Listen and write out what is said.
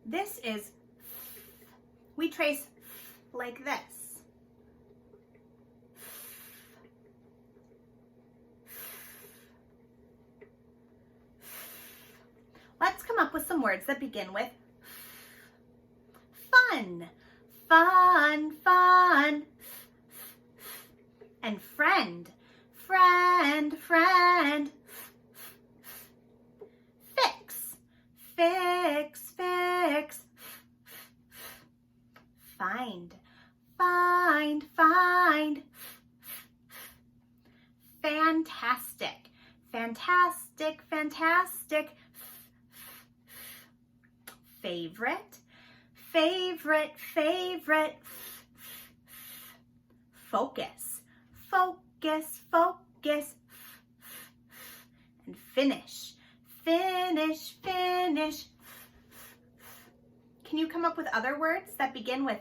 This is, we trace like this. Let's come up with some words that begin with fun, fun, fun, and friend, friend, friend, fix, fix, fix, find, find, find, fantastic, fantastic, fantastic, favorite, favorite, favorite, focus, focus, focus, and finish, finish, finish. Can you come up with other words that begin with